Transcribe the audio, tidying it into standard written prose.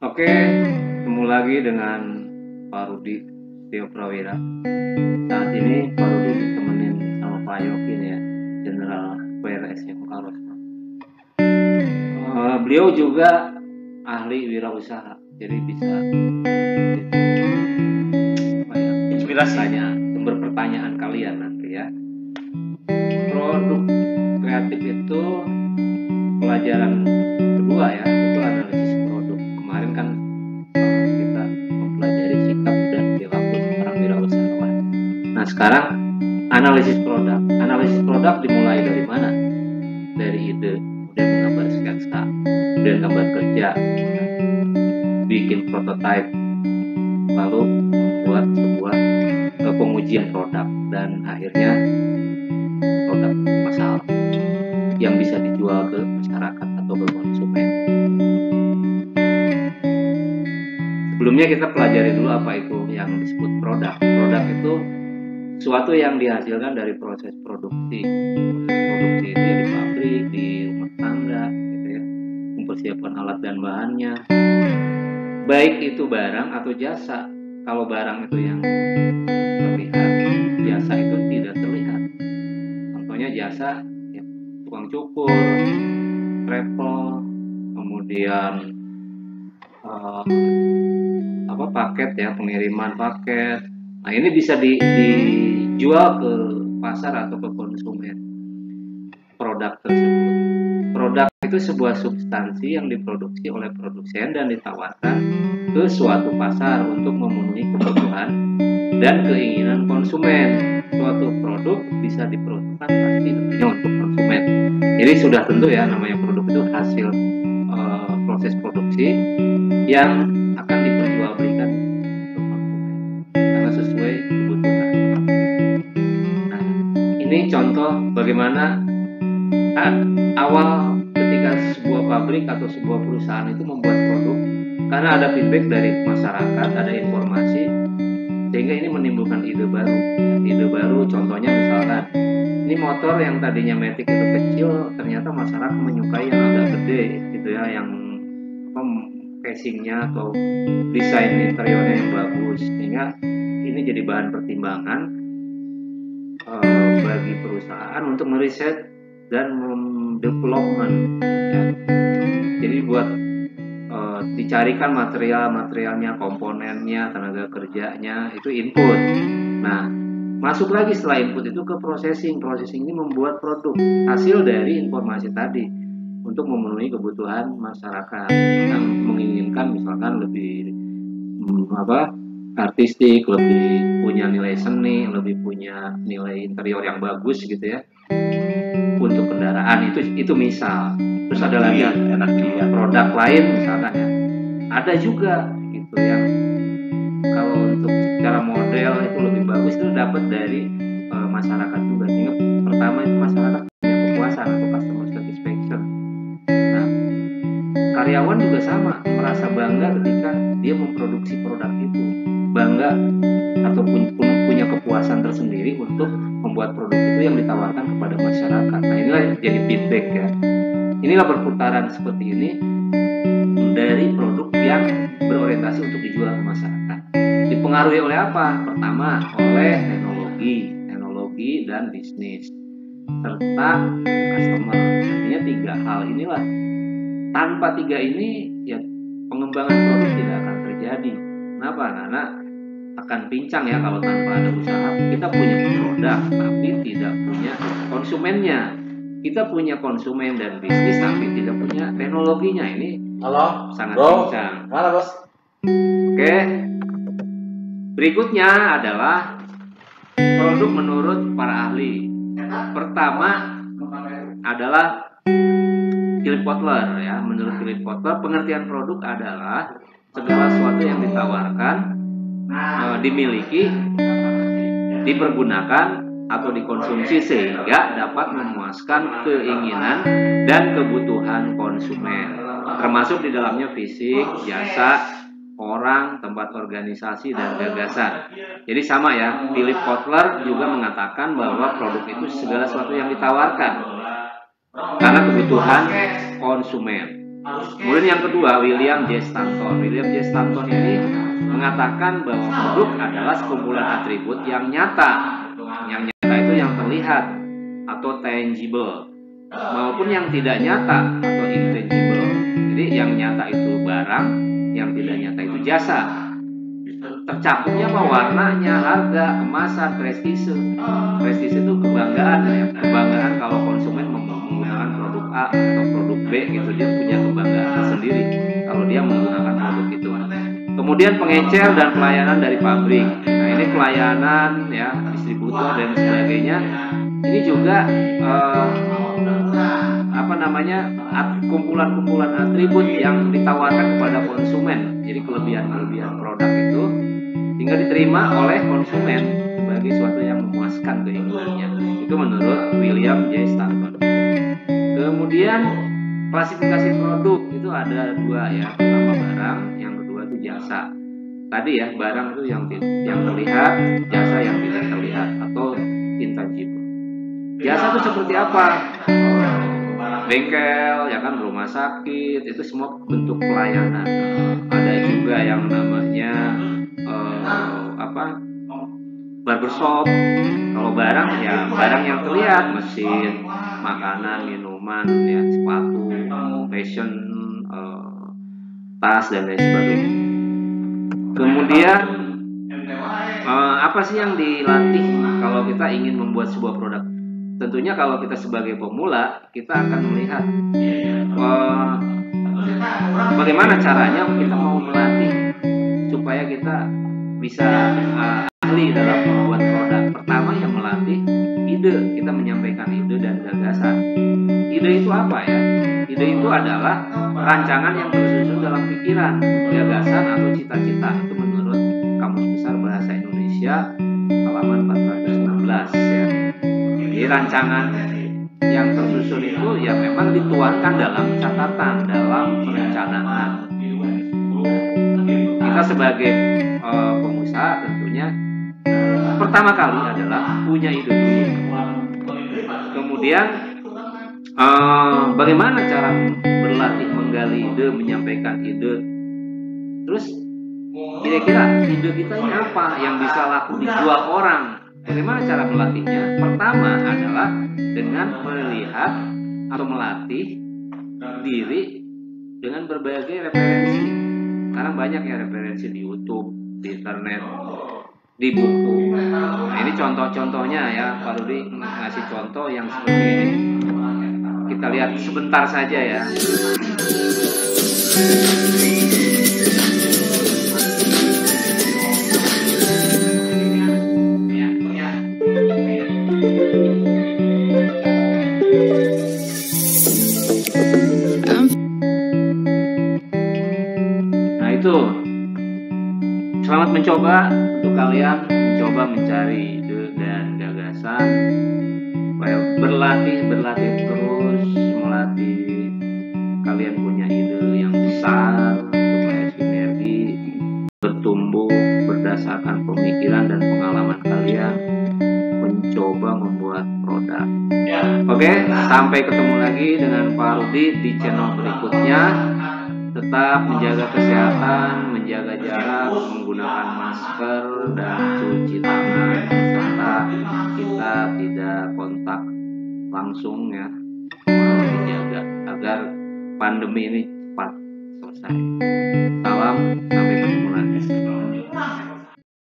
Oke, ketemu lagi dengan Pak Rudi Tio Prawira. Saat ini Pak Rudi ditemenin sama Pak Yokin ya, General PRS yang Karos. Beliau juga ahli wirausaha, jadi bisa inspirasi sumber pertanyaan kalian nanti ya. Produk kreatif itu pelajaran kedua ya, itu analisis produk. Kemarin kan kita mempelajari sikap dan perilaku seorang wirausahawan. Nah sekarang analisis produk. Analisis produk dimulai dari mana? Dari ide, kemudian menggambar sketsa, kemudian gambar kerja, bikin prototype, lalu membuat sebuah pengujian produk dan akhirnya produk massal yang bisa dijual ke masyarakat atau ke konsumen. Sebelumnya kita pelajari dulu apa itu yang disebut produk. Produk itu sesuatu yang dihasilkan dari proses produksi. Proses produksi itu ya di pabrik, di rumah tangga, gitu ya, mempersiapkan alat dan bahannya. Baik itu barang atau jasa. Kalau barang itu yang terlihat, jasa itu tidak terlihat. Contohnya jasa, ya, tukang cukur, travel, kemudian paket ya, pengiriman paket. Nah ini bisa dijual ke pasar atau ke konsumen produk tersebut. Produk itu sebuah substansi yang diproduksi oleh produsen dan ditawarkan ke suatu pasar untuk memenuhi kebutuhan dan keinginan konsumen. Suatu produk bisa diperuntukkan pasti tentunya untuk konsumen. Jadi sudah tentu ya namanya produk itu hasil proses produksi yang akan diperjualbelikan ke konsumen karena sesuai kebutuhan. Nah, ini contoh bagaimana awal ketika sebuah pabrik atau sebuah perusahaan itu membuat produk karena ada feedback dari masyarakat, ada informasi, sehingga ini menimbulkan ide baru. Ide baru contohnya misalkan ini motor yang tadinya matic itu kecil, ternyata masyarakat menyukai yang agak gede gitu ya, yang casingnya atau desain interiornya yang bagus, sehingga ini jadi bahan pertimbangan bagi perusahaan untuk meriset dan mendevelopment ya. Jadi buat dicarikan materialnya, komponennya, tenaga kerjanya, itu input. Nah masuk lagi setelah input itu ke processing ini membuat produk hasil dari informasi tadi untuk memenuhi kebutuhan masyarakat yang menginginkan misalkan lebih artistik, lebih punya nilai seni, lebih punya nilai interior yang bagus gitu ya untuk kendaraan, itu misal. Terus ada lagi produk lain misalkan ya, ada juga gitu yang kalau untuk secara model itu lebih bagus, itu dapat dari masyarakat juga, sehingga pertama itu masyarakat punya kepuasan atau customer satisfaction. Nah karyawan juga sama, merasa bangga ketika dia memproduksi produk itu, bangga ataupun punya kepuasan tersendiri untuk membuat produk itu yang ditawarkan kepada masyarakat. Nah inilah jadi feedback ya. Inilah perputaran seperti ini dari produk yang berorientasi untuk dijual ke masyarakat. Dipengaruhi oleh apa? Pertama oleh teknologi dan bisnis serta customer. Artinya 3 hal inilah. Tanpa 3 ini ya pengembangan produk tidak akan terjadi. Kenapa? Karena akan pincang ya kalau tanpa ada usaha. Kita punya produk tapi tidak punya konsumennya. Kita punya konsumen dan bisnis tapi tidak punya teknologinya. Ini sangat pincang. Mana bos? Oke. Berikutnya adalah produk menurut para ahli. Pertama adalah Philip Kotler ya. Menurut Philip Kotler, pengertian produk adalah segala sesuatu yang ditawarkan, dimiliki, dipergunakan atau dikonsumsi sehingga dapat memuaskan keinginan dan kebutuhan konsumen, termasuk di dalamnya fisik, jasa, orang, tempat organisasi, dan gagasan. Jadi sama ya, Philip Kotler juga mengatakan bahwa produk itu segala sesuatu yang ditawarkan karena kebutuhan konsumen. Kemudian yang kedua, William J. Stanton. William J. Stanton ini mengatakan bahwa produk adalah sekumpulan atribut yang nyata. Yang nyata itu yang terlihat atau tangible, maupun yang tidak nyata atau intangible. Jadi yang nyata itu barang, yang tidak nyata itu jasa. Tercakupnya apa? Warnanya, harga, kemasan, prestise. Prestise itu kebanggaan ya. Kebanggaan kalau konsumen menggunakan produk A atau produk B gitu, dia punya kebanggaan tersendiri kalau dia menggunakan produk itu. Kemudian pengecer dan pelayanan dari pabrik. Nah, ini pelayanan ya, distributor dan sebagainya. Ini juga kumpulan-kumpulan atribut yang ditawarkan kepada konsumen. Jadi kelebihan-kelebihan produk itu hingga diterima oleh konsumen sebagai sesuatu yang memuaskan keinginannya. Itu menurut William J. Stanton. Kemudian klasifikasi produk itu ada dua ya. Pertama barang, yang kedua itu jasa. Tadi ya, barang itu yang terlihat, jasa yang tidak terlihat atau intangible. Jasa itu seperti apa? Bengkel, ya kan, rumah sakit, itu semua bentuk pelayanan. Ada juga yang namanya barbershop. Kalau barang ya barang yang terlihat, mesin, makanan, minuman, ya, sepatu, fashion, tas dan lain sebagainya. Kemudian apa sih yang dilatih kalau kita ingin membuat sebuah produk? Tentunya kalau kita sebagai pemula, kita akan melihat bagaimana caranya kita mau melatih supaya kita bisa ahli dalam membuat produk. Pertama yang melatih ide, kita menyampaikan ide dan gagasan. Ide itu apa ya? Ide itu adalah rancangan yang tersusun dalam pikiran, gagasan atau cita-cita. Itu menurut Kamus Besar Bahasa Indonesia halaman 416 ya. Jadi rancangan yang tersusun itu ya memang dituangkan dalam catatan, dalam perencanaan. Kita sebagai pengusaha tentunya pertama kali adalah punya ide dulu. Kemudian bagaimana cara berlatih menggali ide, menyampaikan ide. Terus kira-kira ide kita ini apa yang bisa laku dijual orang? Bagaimana cara melatihnya? Pertama adalah dengan melihat atau melatih diri dengan berbagai referensi. Sekarang banyak ya referensi di YouTube, di internet, di buku. Nah, ini contoh-contohnya ya, Pak Rudi ngasih contoh yang seperti ini. Kita lihat sebentar saja ya. Nah itu, selamat mencoba untuk kalian mencoba mencari ide dan gagasan, supaya berlatih terus, melatih kalian punya ide yang besar supaya sinergi bertumbuh berdasarkan pemikiran dan pengalaman kalian mencoba membuat produk. Oke, sampai ketemu lagi dengan Pak Rudi di channel berikutnya. Tetap menjaga kesehatan, menjaga jarak, menggunakan masker dan cuci tangan, serta kita tidak kontak langsung ya, dijaga agar pandemi ini cepat selesai.